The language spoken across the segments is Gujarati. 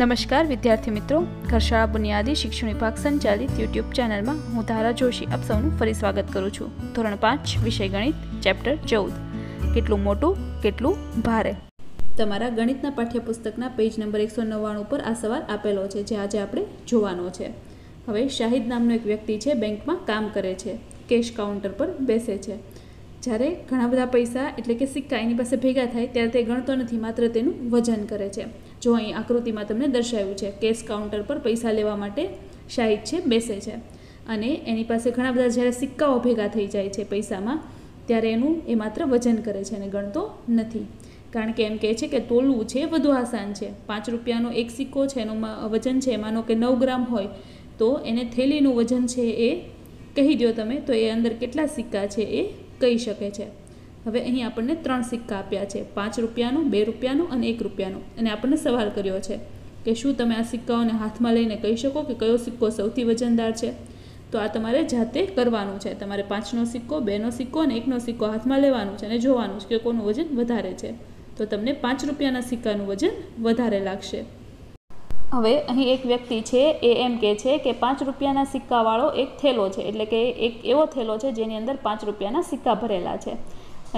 नमस्कार विद्यार्थी मित्रों, घरशाळा बुनियादी शिक्षण विभाग संचालित यूट्यूब चैनल में हूँ धारा जोशी आप सौનું फरी स्वागत करूँ छूँ। धोरण 5 विषय गणित चैप्टर 14 કેટલું મોટું કેટલું ભારે। તમારા ગણિતના પાઠ્યપુસ્તકના પેજ નંબર 199 પર આ સવાલ આપેલો છે જે આજે આપણે જોવાનો છે। હવે શાહિદ નામનો એક વ્યક્તિ છે, બેંકમાં કામ કરે છે, કેશ કાઉન્ટર પર બેસે છે। જ્યારે ઘણા બધા પૈસા એટલે કે સિક્કા એની પાસે ભેગા થાય ત્યારે તે ગણતો નથી, માત્ર તેનું વજન કરે છે। જો અહીં આકૃતિમાં તમને દર્શાવ્યું છે કેશ કાઉન્ટર પર પૈસા લેવા માટે શાહિદ છે બેસે છે અને એની પાસે ઘણા બધા જ્યારે સિક્કાઓ ભેગા થઈ જાય છે પૈસામાં ત્યારે એનું એ માત્ર વજન કરે છે અને ગણતો નથી, કારણ કે એમ કહે છે કે તોલવું છે વધુ આસાન છે। 5 રૂપિયાનો એક સિક્કો છે, એનું વજન છે માનો કે 9 ગ્રામ હોય તો એને થેલીનું વજન છે એ કહી દો તમે તો એ અંદર કેટલા સિક્કા છે એ કહી શકે છે। હવે અહીં આપણને 3 સિક્કા આપ્યા છે, 5 રૂપિયાનું, 2 રૂપિયાનું અને 1 રૂપિયાનું, અને આપણને સવાલ કર્યો છે કે શું તમે આ સિક્કાઓને હાથમાં લઈને કહી શકો કે કયો સિક્કો સૌથી વજનદાર છે। તો આ તમારે જાતે કરવાનું છે। તમારે 5નો સિક્કો, 2નો સિક્કો અને 1નો સિક્કો હાથમાં લેવાનું છે અને જોવાનું છે કે કોનું વજન વધારે છે। તો તમને 5 રૂપિયાના સિક્કાનું વજન વધારે લાગશે। હવે અહીં એક વ્યક્તિ છે એ એમ કહે છે કે 5 રૂપિયાના સિક્કાવાળો એક થેલો છે, એટલે કે એક એવો થેલો છે જેની અંદર 5 રૂપિયાના સિક્કા ભરેલા છે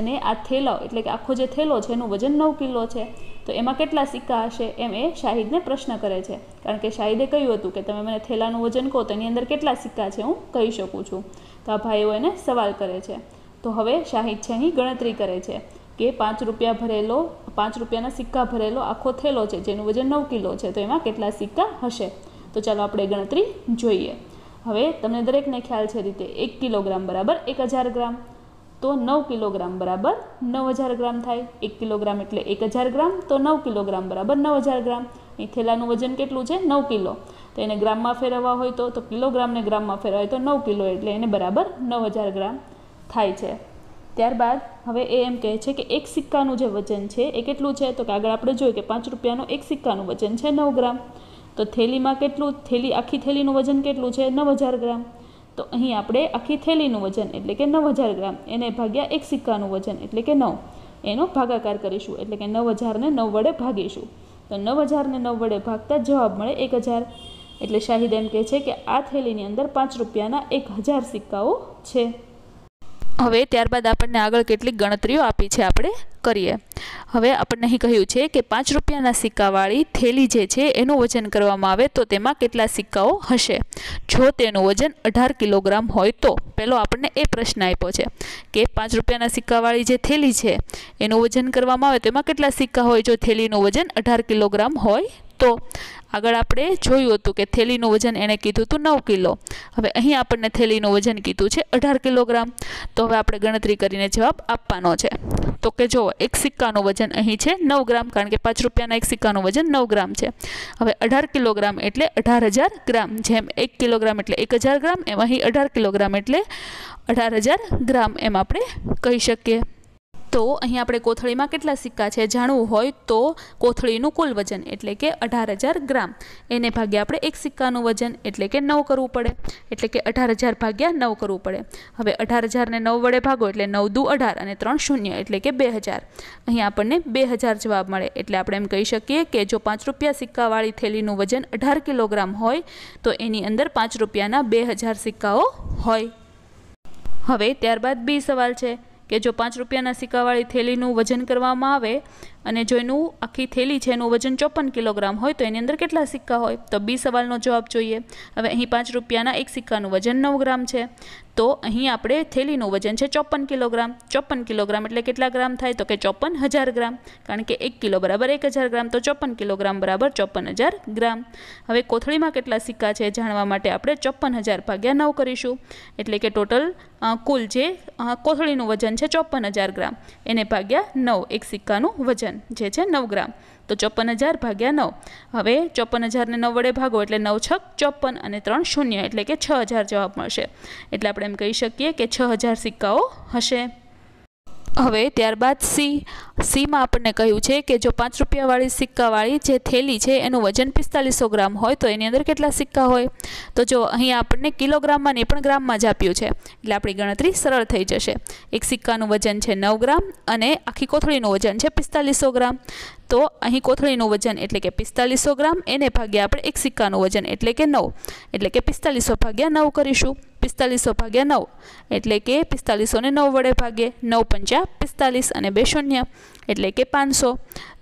અને આ થેલો એટલે કે આખો જે થેલો છે એનું વજન 9 કિલો છે, તો એમાં કેટલા સિક્કા હશે એમ એ શાહિદને પ્રશ્ન કરે છે, કારણ કે શાહિદે કહ્યું હતું કે તમે મને થેલાનું વજન કહો તો એની અંદર કેટલા સિક્કા છે હું કહી શકું છું। તો આ ભાઈઓ એને સવાલ કરે છે। તો હવે શાહિદ છે અહીં ગણતરી કરે છે કે 5 રૂપિયાના સિક્કા ભરેલો આખો થેલો છે જેનું વજન 9 કિલો છે, તો એમાં કેટલા સિક્કા હશે। તો ચાલો આપણે ગણતરી જોઈએ। હવે તમને દરેકને ખ્યાલ છે રીતે 1 કિલોગ્રામ બરાબર 1000 ગ્રામ, તો 9 કિલોગ્રામ બરાબર 9000 ગ્રામ થાય। 1 કિલોગ્રામ એટલે 1000 ગ્રામ, તો 9 કિલોગ્રામ બરાબર 9000 ગ્રામ। અહીં થેલાનું વજન કેટલું છે 9 કિલો, તો એને ગ્રામમાં ફેરવવા હોય તો કિલોગ્રામને ગ્રામમાં ફેરવાય તો 9 કિલો એટલે એને બરાબર 9000 ગ્રામ થાય છે। ત્યારબાદ હવે એ એમ કહે છે કે એક સિક્કાનું જે વજન છે એ કેટલું છે, તો કે આગળ આપણે જોયું કે 5 રૂપિયાનો એક સિક્કાનું વજન છે 9 ગ્રામ, તો થેલીમાં કેટલું, આખી થેલીનું વજન કેટલું છે 9000 ગ્રામ। તો અહીં આપણે આખી થેલીનું વજન એટલે કે 9000 ગ્રામ એને ભાગ્યા એક સિક્કાનું વજન એટલે કે 9 એનો ભાગાકાર કરીશું, એટલે કે 9000 ને 9 વડે ભાગીશું, તો 9000 ને 9 વડે ભાગતા જવાબ મળે 1000। એટલે શાહિદ એમ કહે છે કે આ થેલીની અંદર 5 રૂપિયાના 1000 સિક્કાઓ છે। હવે ત્યારબાદ આપણને આગળ કેટલીક ગણતરીઓ આપી છે આપણે કરીએ। હવે આપણને અહીં કહ્યું છે કે 5 રૂપિયાના સિક્કાવાળી થેલી જે છે એનું વજન કરવામાં આવે તો તેમાં કેટલા સિક્કાઓ હશે। જો તેનું વજન 18 કિલોગ્રામ હોય તો પહેલો આપણને એ પ્રશ્ન આપ્યો છે કે 5 રૂપિયાના સિક્કાવાળી જે થેલી છે એનું વજન કરવામાં આવે તો એમાં કેટલા સિક્કા હોય જો થેલીનું વજન 18 કિલોગ્રામ હોય તો। આગળ આપણે જોયું હતું કે થેલીનું વજન એણે કીધું હતું 9 કિલો, હવે અહીં આપણને થેલીનું વજન કીધું છે 18 કિલોગ્રામ, તો હવે આપણે ગણતરી કરીને જવાબ આપવાનો છે। તો કે જો એક સિક્કાનું વજન અહીં છે 9 ગ્રામ, કારણ કે 5 રૂપિયાના એક સિક્કાનું વજન 9 ગ્રામ છે। હવે 18 કિલોગ્રામ એટલે 18000 ગ્રામ, જેમ 1 કિલોગ્રામ એટલે 1000 ગ્રામ, એમ અહીં 18 કિલોગ્રામ એટલે 18000 ગ્રામ એમ આપણે કહી શકીએ। તો અહીં આપણે કોથળીમાં કેટલા સિક્કા છે જાણવું હોય તો કોથળીનું કુલ વજન એટલે કે 18000 ગ્રામ એને ભાગ્યા આપણે એક સિક્કાનું વજન એટલે કે 9 કરવું પડે, એટલે કે 18000 ભાગ્યા 9 કરવું પડે। હવે 18000 ને 9 વડે ભાગો એટલે 9 દુ 18 અને 3 શૂન્ય એટલે કે 2000, અહીં આપણને 2000 જવાબ મળે। એટલે આપણે એમ કહી શકીએ કે જો 5 રૂપિયા સિક્કાવાળી થેલીનું વજન 18 કિલોગ્રામ હોય તો એની અંદર 5 રૂપિયાના 2000 સિક્કાઓ હોય। હવે ત્યારબાદ બી સવાલ છે કે જો 5 રૂપિયાના સિક્કાવાળી થેલીનું વજન કરવામાં આવે અને જો એનું આખી થેલી છે એનું વજન 54 કિલોગ્રામ હોય તો એની અંદર કેટલા સિક્કા હોય, તો બી સવાલનો જવાબ જોઈએ। હવે અહીં 5 રૂપિયાના એક સિક્કાનું વજન 9 ગ્રામ છે, તો અહીં આપણે થેલીનું વજન છે 54 કિલોગ્રામ। 54 કિલોગ્રામ એટલે કેટલા ગ્રામ થાય, તો કે 54000 ગ્રામ, કારણ કે 1 કિલો બરાબર 1000 ગ્રામ, તો 54 કિલોગ્રામ બરાબર 54000 ગ્રામ। હવે કોથળીમાં કેટલા સિક્કા છે જાણવા માટે આપણે 54000 ભાગ્યા 9 કરીશું, એટલે કે ટોટલ કુલ જે કોથળીનું વજન છે 54000 ગ્રામ એને ભાગ્યા 9 એક સિક્કાનું વજન જે છે 9 ગ્રામ, તો 54000 ભાગ્યા 9। હવે 54000 ને 9 વડે ભાગો એટલે 9 છક 54 અને 3 શૂન્ય એટલે કે 6000 જવાબ મળશે। એટલે આપણે એમ કહી શકીએ કે 6000 સિક્કાઓ હશે। હવે ત્યારબાદ સીમાં આપણને કહ્યું છે કે જો 5 રૂપિયાવાળી સિક્કાવાળી જે થેલી છે એનું વજન 4500 ગ્રામ હોય તો એની અંદર કેટલા સિક્કા હોય? તો જો અહીં આપણને કિલોગ્રામમાં નહીં પણ ગ્રામમાં જ આપ્યું છે, એટલે આપણી ગણતરી સરળ થઈ જશે. એક સિક્કાનું વજન છે 9 ગ્રામ અને આખી કોથળીનું વજન છે 4500 ગ્રામ. તો અહીં કોથળીનું વજન એટલે કે 4500 ગ્રામ, એને ભાગ્યા આપણે એક સિક્કાનું વજન એટલે કે 9, એટલે કે 4500 ભાગ્યા 9 કરીશું. 4500 ભાગ્યા 9 એટલે કે 4500 ને 9 વડે ભાગે, 9 પંચા 45 અને 2 શૂન્ય એટલે કે 500.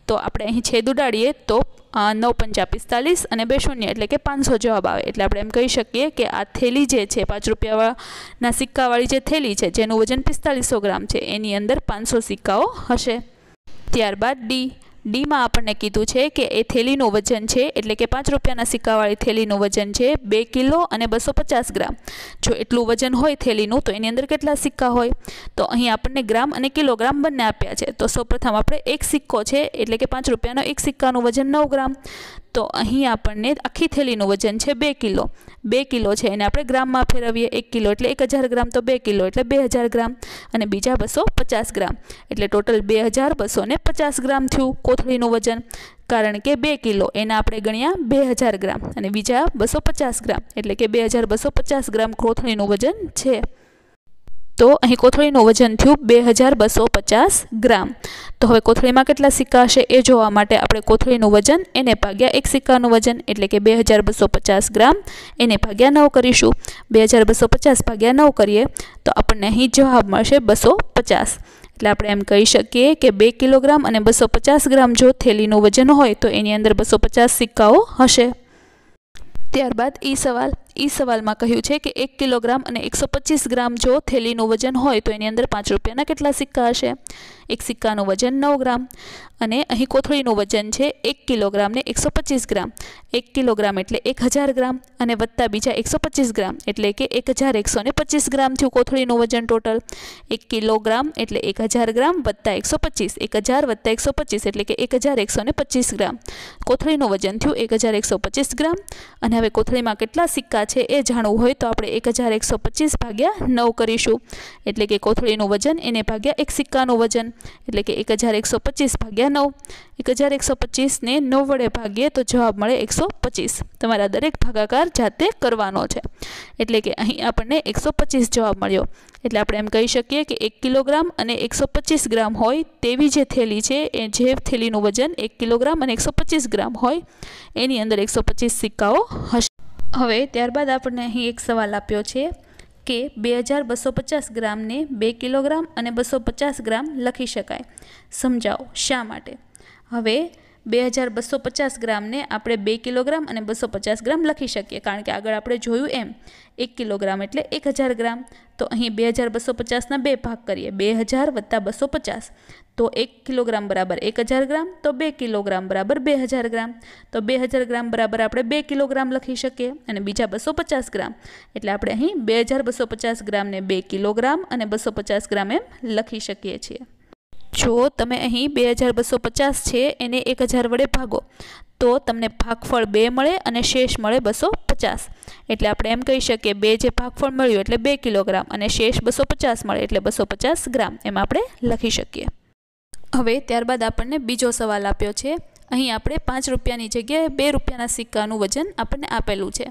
તો આપણે અહીં છેદ ઉડાડીએ તો 9 પંચા 45 અને 2 શૂન્ય એટલે કે 500 જવાબ આવે. એટલે આપણે એમ કહી શકીએ કે આ થેલી જે છે 5 રૂપિયાના સિક્કાવાળી જે થેલી છે જેનું વજન 4500 ગ્રામ છે એની અંદર 500 સિક્કાઓ હશે. ત્યારબાદ ડીમાં આપણને કીધું છે કે એ થેલીનું વજન છે એટલે કે 5 રૂપિયાના સિક્કાવાળી થેલીનું વજન છે 2 કિલો અને 250 ગ્રામ. જો એટલું વજન હોય થેલીનું તો એની અંદર કેટલા સિક્કા હોય? તો અહીં આપણને ગ્રામ અને કિલોગ્રામ બંને આપ્યા છે. તો સૌપ્રથમ આપણે એક સિક્કો છે એટલે કે 5 રૂપિયાનો એક સિક્કાનું વજન 9 ગ્રામ. તો અહીં આપણને આખી થેલીનું વજન છે 2 કિલો. 2 કિલો છે એને આપણે ગ્રામમાં ફેરવીએ. 1 કિલો એટલે 1000 ગ્રામ, તો 2 કિલો એટલે 2000 ગ્રામ અને બીજા 250 ગ્રામ એટલે ટોટલ 2250 ગ્રામ થયું કોથળીનું વજન. કારણ કે 2 કિલો એના આપણે ગણ્યા 2000 ગ્રામ અને બીજા 250 ગ્રામ એટલે કે 2250 ગ્રામ કોથળીનું વજન છે. તો અહીં કોથળીનું વજન થયું 2250 ગ્રામ. તો હવે કોથળીમાં કેટલા સિક્કા હશે એ જોવા માટે આપણે કોથળીનું વજન એને ભાગ્યા એક સિક્કાનું વજન એટલે કે 2250 ગ્રામ એને ભાગ્યા 9 કરીશું. 2250 ભાગ્યા 9 કરીએ તો આપણને અહીં જવાબ મળશે 250. એટલે આપણે એમ કહી શકીએ કે 2 કિલોગ્રામ અને 250 ગ્રામ જો થેલીનું વજન હોય તો એની અંદર 250 સિક્કાઓ હશે. ત્યારબાદ ઈ સવાલમાં કહ્યું છે કે 1 કિલોગ્રામ અને 125 ગ્રામ જો થેલીનું વજન હોય તો એની અંદર 5 રૂપિયાના કેટલા સિક્કા હશે? એક સિક્કાનું વજન 9 ગ્રામ અને અહીં કોથળીનું વજન છે 1 કિલોગ્રામ ને 125 ગ્રામ. 1 કિલોગ્રામ એટલે 1000 ગ્રામ અને વત્તા બીજા 125 ગ્રામ એટલે કે 1125 ગ્રામ થયું કોથળીનું વજન ટોટલ. 1 કિલોગ્રામ એટલે 1000 ગ્રામ વત્તા 125, 1000 વત્તા 125 એટલે કે 1125 ગ્રામ. કોથળીનું વજન થયું 1125 ગ્રામ. અને હવે કોથળીમાં કેટલા સિક્કા છે એ જાણવું હોય તો આપણે 1125 ભાગ્યા 9 કરીશું. એટલે કે કોથળીનું વજન એને ભાગ્યા એક સિક્કાનું વજન એટલે કે 1125 ભાગ્યા 9. 1125 ને 9 વડે ભાગીએ તો જવાબ મળે 125. તમારા દરેક ભાગાકાર જાતે કરવાનો છે. એટલે કે અહીં આપણને 125 જવાબ મળ્યો. એટલે આપણે એમ કહી શકીએ કે 1 કિલોગ્રામ અને 125 ગ્રામ હોય તેવી જે થેલી છે એ જે થેલીનું વજન 1 કિલોગ્રામ અને 125 ગ્રામ હોય એની અંદર 125 સિક્કાઓ હશે. હવે ત્યારબાદ આપણને અહીં એક સવાલ આપ્યો છે કે 2250 ગ્રામને 2 કિલોગ્રામ અને 250 ગ્રામ લખી શકાય. સમજાવો શા માટે? હવે 2250 ગ્રામને આપણે 2 કિલોગ્રામ અને 250 ગ્રામ લખી શકીએ કારણ કે આગળ આપણે જોયું એમ 1 કિલોગ્રામ એટલે 1000 ગ્રામ. તો અહીં 2250ના 2 ભાગ કરીએ, 2000 વત્તા 250 તો 1 કિલોગ્રામ બરાબર 1000 ગ્રામ, તો 2 કિલોગ્રામ બરાબર 2000 ગ્રામ. તો 2000 ગ્રામ બરાબર આપણે 2 કિલોગ્રામ લખી શકીએ અને બીજા 250 ગ્રામ એટલે આપણે અહીં 2250 ગ્રામને 2 કિલોગ્રામ અને 250 ગ્રામ એમ લખી શકીએ છીએ. જો તમે અહીં 2250 છે એને 1000 વડે ભાગો તો તમને ભાગફળ 2 મળે અને શેષ મળે 250. એટલે આપણે એમ કહી શકીએ 2 જે ભાગફળ મળ્યું એટલે 2 કિલોગ્રામ અને શેષ 250 મળે એટલે 250 ગ્રામ એમ આપણે લખી શકીએ. હવે ત્યારબાદ આપણને બીજો સવાલ આપ્યો છે. અહીં આપણે 5 રૂપિયાની જગ્યાએ 2 રૂપિયાના સિક્કાનું વજન આપણને આપેલું છે.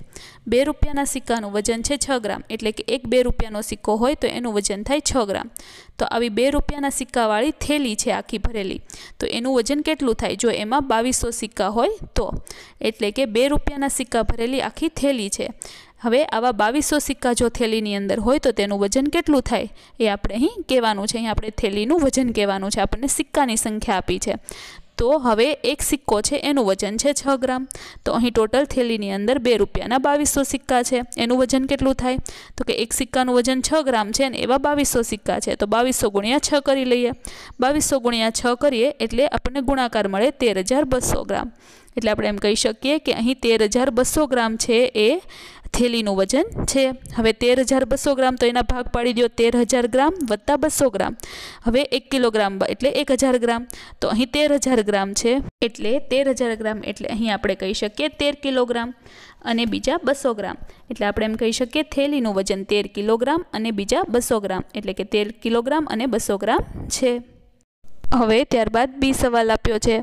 2 રૂપિયાના સિક્કાનું વજન છે 6 ગ્રામ એટલે કે એક 2 રૂપિયાનો સિક્કો હોય તો એનું વજન થાય 6 ગ્રામ. તો આવી 2 રૂપિયાના સિક્કાવાળી થેલી છે આખી ભરેલી, તો એનું વજન કેટલું થાય જો એમાં 2200 સિક્કા હોય તો? એટલે કે 2 રૂપિયાના સિક્કા ભરેલી આખી થેલી છે. હવે આવા 2200 સિક્કા જો થેલીની અંદર હોય તો તેનું વજન કેટલું થાય એ આપણે અહીં કહેવાનું છે. અહીં આપણે થેલીનું વજન કહેવાનું છે, આપણને સિક્કાની સંખ્યા આપી છે. તો હવે એક સિક્કો છે એનું વજન છે 6 ગ્રામ. તો અહીં ટોટલ થેલીની અંદર 2 રૂપિયાના 2200 સિક્કા છે, એનું વજન કેટલું થાય? તો કે એક સિક્કાનું વજન 6 ગ્રામ છે અને એવા 2200 સિક્કા છે. તો 2200 ગુણ્યા 6 કરી લઈએ. 2200 ગુણ્યા 6 કરીએ એટલે આપણને ગુણાકાર મળે 13200 ગ્રામ. એટલે આપણે એમ કહી શકીએ કે અહીં 13200 ગ્રામ છે એ થેલીનું વજન છે। હવે 13,200 ગ્રામ તો એના ભાગ પાડી દો 13,000 ગ્રામ વત્તા 200 ગ્રામ। હવે 1 કિલોગ્રામ એટલે 1,000 ગ્રામ, તો અહીં 13,000 ગ્રામ છે એટલે 13,000 ગ્રામ એટલે અહીં આપણે કહી શકીએ 13 કિલોગ્રામ અને બીજા 200 ગ્રામ એટલે આપણે એમ કહી શકીએ થેલીનું વજન 13 કિલોગ્રામ અને બીજા 200 ગ્રામ એટલે કે 13 કિલોગ્રામ અને 200 ગ્રામ છે। હવે ત્યારબાદ બી સવાલ આપ્યો છે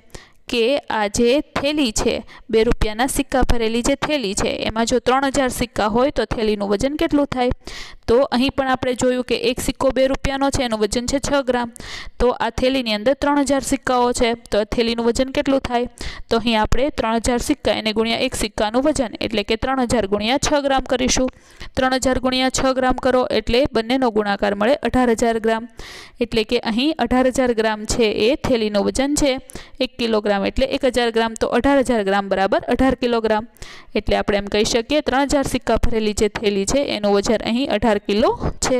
કે આ જે થેલી છે 2 રૂપિયાના સિક્કા ભરેલી જે થેલી છે એમાં જો 3,000 સિક્કા હોય તો થેલીનું વજન કેટલું થાય? તો અહીં પણ આપણે જોયું કે એક સિક્કો 2 રૂપિયાનો છે એનું વજન છે 6 ગ્રામ, તો આ થેલીની અંદર 3,000 સિક્કાઓ છે તો થેલીનું વજન કેટલું થાય? તો અહીં આપણે 3,000 સિક્કા એને ગુણ્યા એક સિક્કાનું વજન એટલે કે 3,000 ગુણ્યા 6 ગ્રામ કરીશું। 3,000 ગુણ્યા 6 ગ્રામ કરો એટલે બંનેનો ગુણાકાર મળે 18,000 ગ્રામ એટલે કે અહીં 18,000 ગ્રામ છે એ થેલીનું વજન છે। 1 કિલોગ્રામ એટલે 1,000 ગ્રામ તો 18,000 ગ્રામ બરાબર 18 કિલોગ્રામ એટલે આપણે એમ કહી શકીએ 3,000 સિક્કા ભરેલી જે થેલી છે એનું વજન અહીં 18 કિલો છે।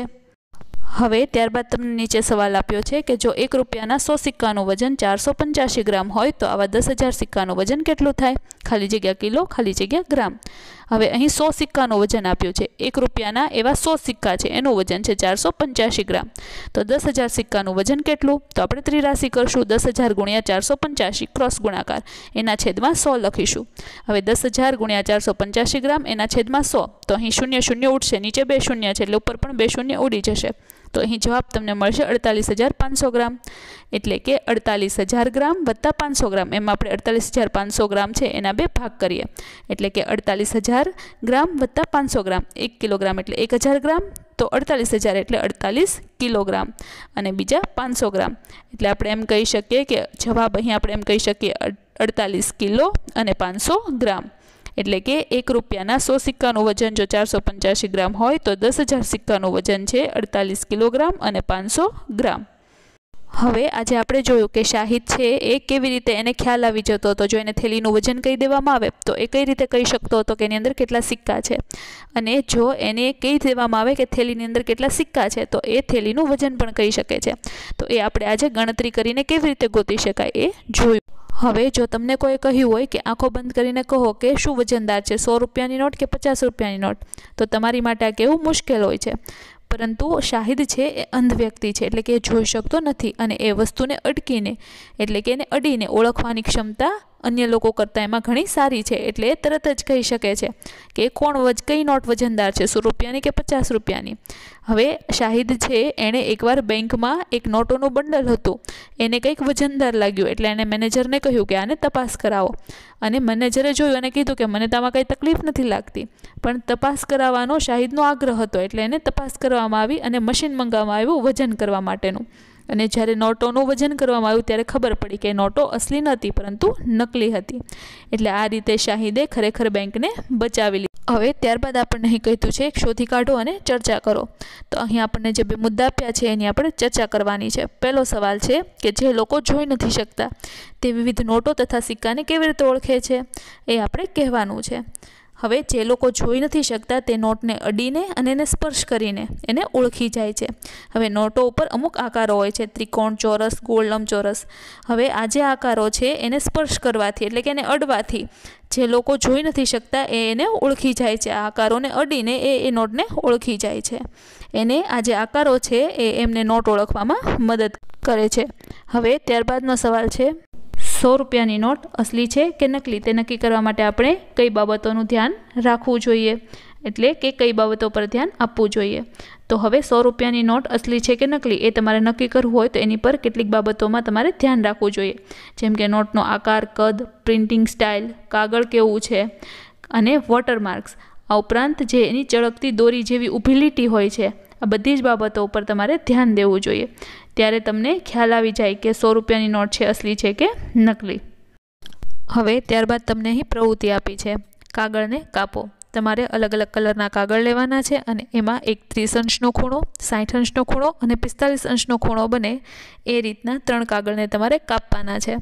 હવે ત્યારબાદ તમને નીચે સવાલ આપ્યો છે કે જો 1 રૂપિયાના 100 સિક્કાનું વજન 485 ગ્રામ હોય તો આવા 10,000 સિક્કાનું વજન કેટલું થાય? ખાલી જગ્યા કિલો ખાલી જગ્યા ગ્રામ। હવે અહીં 100 સિક્કાનું વજન આપ્યું છે, 1 રૂપિયાના એવા 100 સિક્કા છે એનું વજન છે 485 ગ્રામ, તો 10,000 સિક્કાનું વજન કેટલું? તો આપણે ત્રિરાશી કરશું 10,000 ગુણ્યા 485 ક્રોસ ગુણાકાર એના છેદમાં 100 લખીશું। હવે 10,000 ગુણ્યા 485 ગ્રામ એના છેદમાં 100 તો અહીં 0 0 ઉડશે, નીચે 2 શૂન્ય છે એટલે ઉપર પણ 2 શૂન્ય ઉડી જશે, તો અહીં જવાબ તમને મળશે 48,500 ગ્રામ એટલે કે 48,000 ગ્રામ વત્તા 500 ગ્રામ એમાં આપણે 48,500 ગ્રામ છે એના 2 ભાગ કરીએ એટલે કે 48,000 ગ્રામ વત્તા 500 ગ્રામ 1 કિલોગ્રામ એટલે 1,000 ગ્રામ તો 48,000 એટલે 48 કિલોગ્રામ અને બીજા 500 ગ્રામ એટલે આપણે એમ કહી શકીએ કે જવાબ અહીં આપણે એમ કહી શકીએ 48 કિલો અને 500 ગ્રામ એટલે કે 1 રૂપિયાના 100 સિક્કાનું વજન જો 485 ગ્રામ હોય તો 10,000 સિક્કાનું વજન છે 48 કિલોગ્રામ અને 500 ગ્રામ। હવે આજે આપણે જોયું કે શાહિદ છે એ કેવી રીતે એને ખ્યાલ આવી જતો હતો, જો એને થેલીનું વજન કહી દેવામાં આવે તો એ કઈ રીતે કહી શકતો હતો કે એની અંદર કેટલા સિક્કા છે, અને જો એને કહી દેવામાં આવે કે થેલીની અંદર કેટલા સિક્કા છે તો એ થેલીનું વજન પણ કહી શકે છે। તો એ આપણે આજે ગણતરી કરીને કેવી રીતે ગોતી શકાય એ જોયું। હવે જો તમને કોઈ કહ્યું હોય કે આંખો બંધ કરીને કહો કે શું વજનદાર છે 100 રૂપિયાની નોટ કે 50 રૂપિયાની નોટ, તો તમારી માટે આ કહેવું મુશ્કેલ હોય છે, પરંતુ શાહિદ છે એ અંધ વ્યક્તિ છે એટલે કે એ જોઈ શકતો નથી અને એ વસ્તુને અટકીને એટલે કે એને અડીને ઓળખવાની ક્ષમતા અન્ય લોકો કરતાં એમાં ઘણી સારી છે એટલે એ તરત જ કહી શકે છે કે કઈ નોટ વજનદાર છે 100 રૂપિયાની કે 50 રૂપિયાની। હવે શાહિદ છે એણે એકવાર બેંકમાં એક નોટોનું બંડલ હતું, એને કંઈક વજનદાર લાગ્યું એટલે એણે મેનેજરને કહ્યું કે આને તપાસ કરાવો, અને મેનેજરે જોયું અને કીધું કે મને તો આમાં કંઈ તકલીફ નથી લાગતી, પણ તપાસ કરાવવાનો શાહિદનો આગ્રહ હતો એટલે એને તપાસ કરવામાં આવી અને મશીન મંગાવવામાં આવ્યું વજન કરવા માટેનું, અને જ્યારે નોટોનું વજન કરવામાં આવ્યું ત્યારે ખબર પડી કે નોટો અસલી નહોતી પરંતુ નકલી હતી, એટલે આ રીતે શાહિદે ખરેખર બેંકને બચાવી લીધી। હવે ત્યારબાદ આપણને અહીં કીધું છે શોધી કાઢો અને ચર્ચા કરો, તો અહીં આપણને જે 2 મુદ્દા આપ્યા છે એની આપણે ચર્ચા કરવાની છે। પહેલો સવાલ છે કે જે લોકો જોઈ નથી શકતા તે વિવિધ નોટો તથા સિક્કાને કેવી રીતે ઓળખે છે એ આપણે કહેવાનું છે। હવે જે લોકો જોઈ નથી શકતા તે નોટને અડીને અને એને સ્પર્શ કરીને એને ઓળખી જાય છે। હવે નોટો ઉપર અમુક આકારો હોય છે, ત્રિકોણ, ચોરસ, ગોળ, લંબચોરસ। હવે આ જે આકારો છે એને સ્પર્શ કરવાથી એટલે કે એને અડવાથી જે લોકો જોઈ નથી શકતા એને ઓળખી જાય છે, આ આકારોને અડીને એ નોટને ઓળખી જાય છે, એને આ જે આકારો છે એ એમને નોટ ઓળખવામાં મદદ કરે છે। હવે ત્યારબાદનો સવાલ છે 100 રૂપિયાની નોટ અસલી છે કે નકલી તે નક્કી કરવા માટે આપણે કઈ બાબતોનું ધ્યાન રાખવું જોઈએ એટલે કે કઈ બાબતો પર ધ્યાન આપવું જોઈએ। તો હવે 100 રૂપિયાની નોટ અસલી છે કે નકલી એ તમારે નક્કી કરવું હોય તો એની પર કેટલીક બાબતોમાં તમારે ધ્યાન રાખવું જોઈએ, જેમ કે નોટનો આકાર, કદ, પ્રિન્ટિંગ સ્ટાઇલ, કાગળ કેવું છે અને વોટરમાર્ક્સ, આ ઉપરાંત જે એની ચળકતી દોરી જેવી ઊભી લીટી હોય છે, આ બધી જ બાબતો ઉપર તમારે ધ્યાન દેવું જોઈએ, ત્યારે તમને ખ્યાલ આવી જાય કે 100 રૂપિયાની નોટ છે અસલી છે કે નકલી। હવે ત્યારબાદ તમને અહીં પ્રવૃત્તિ આપી છે, કાગળને કાપો। તમારે અલગ અલગ કલરના કાગળ લેવાના છે અને એમાં એક 30 અંશનો ખૂણો, 60 અંશનો ખૂણો અને 45 અંશનો ખૂણો બને એ રીતના 3 કાગળને તમારે કાપવાના છે।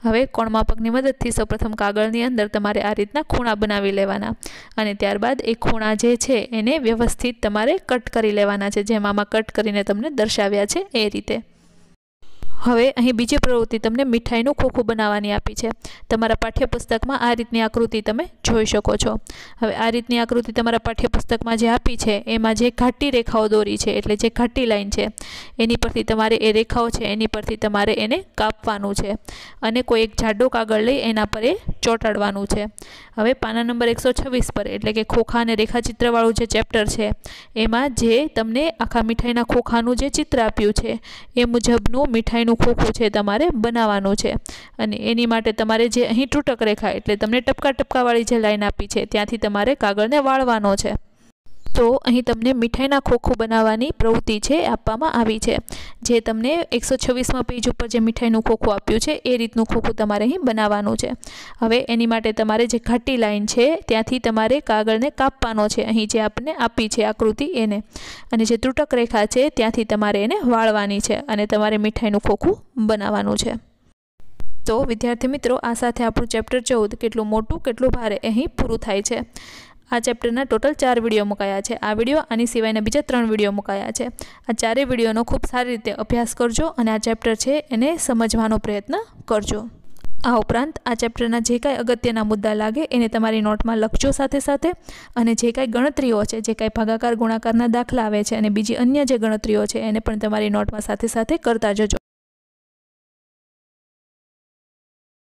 હવે કોણમાપકની મદદથી સૌપ્રથમ કાગળની અંદર તમારે આ રીતના ખૂણા બનાવી લેવાના અને ત્યારબાદ એ ખૂણા જે છે એને વ્યવસ્થિત તમારે કટ કરી લેવાના છે, જેમ આમાં કટ કરીને તમને દર્શાવ્યા છે એ રીતે। હવે અહીં બીજી પ્રવૃત્તિ તમને મીઠાઈનું ખોખું બનાવવાની આપી છે. તમારા પાઠ્યપુસ્તકમાં આ રીતની આકૃતિ તમે જોઈ શકો છો. હવે આ રીતની આકૃતિ તમારા પાઠ્યપુસ્તકમાં જે આપી છે એમાં જે ઘાટી રેખાઓ દોરી છે, એટલે જે ઘાટી લાઈન છે એની પરથી તમારે એ રેખાઓ છે એની પરથી તમારે એને કાપવાનું છે અને કોઈ એક જાડો કાગળ લઈ એના પર એ ચોંટાડવાનું છે. હવે પાના નંબર 126 પર, એટલે કે ખોખા અને રેખાચિત્રવાળું જે ચેપ્ટર છે એમાં જે તમને આખા મીઠાઈના ખોખાનું જે ચિત્ર આપ્યું છે એ મુજબનું મીઠાઈનું ખોખું છે તમારે બનાવવાનું છે. અને એની માટે તમારે જે અહીં તૂટક રેખા, એટલે તમને ટપકા ટપકાવાળી જે લાઈન આપી છે ત્યાંથી તમારે કાગળને વાળવાનો છે. તો અહીં તમને મીઠાઈના ખોખું બનાવવાની પ્રવૃત્તિ છે આપવામાં આવી છે. જે તમને 126માં પેજ ઉપર જે મીઠાઈનું ખોખું આપ્યું છે એ રીતનું ખોખું તમારે અહીં બનાવવાનું છે. હવે એની માટે તમારે જે ઘાટી લાઈન છે ત્યાંથી તમારે કાગળને કાપવાનો છે, અહીં જે આપણને આપી છે આકૃતિ એને. અને જે તૂટક રેખા છે ત્યાંથી તમારે એને વાળવાની છે અને તમારે મીઠાઈનું ખોખું બનાવવાનું છે. તો વિદ્યાર્થી મિત્રો, આ સાથે આપણું ચેપ્ટર 14 કેટલું મોટું કેટલું ભારે અહીં પૂરું થાય છે. આ ચેપ્ટરના ટોટલ 4 વિડીયો મુકાયા છે. આ વિડીયો આની સિવાયના બીજા 3 વિડીયો મુકાયા છે. આ ચારેય વિડીયોનો ખૂબ સારી રીતે અભ્યાસ કરજો અને આ ચેપ્ટર છે એને સમજવાનો પ્રયત્ન કરજો. આ ઉપરાંત આ ચેપ્ટરના જે કાંઈ અગત્યના મુદ્દા લાગે એને તમારી નોટમાં લખજો સાથે સાથે, અને જે કાંઈ ગણતરીઓ છે, જે કાંઈ ભાગાકાર ગુણાકારના દાખલા આવે છે અને બીજી અન્ય જે ગણતરીઓ છે એને પણ તમારી નોટમાં સાથે સાથે કરતા જજો.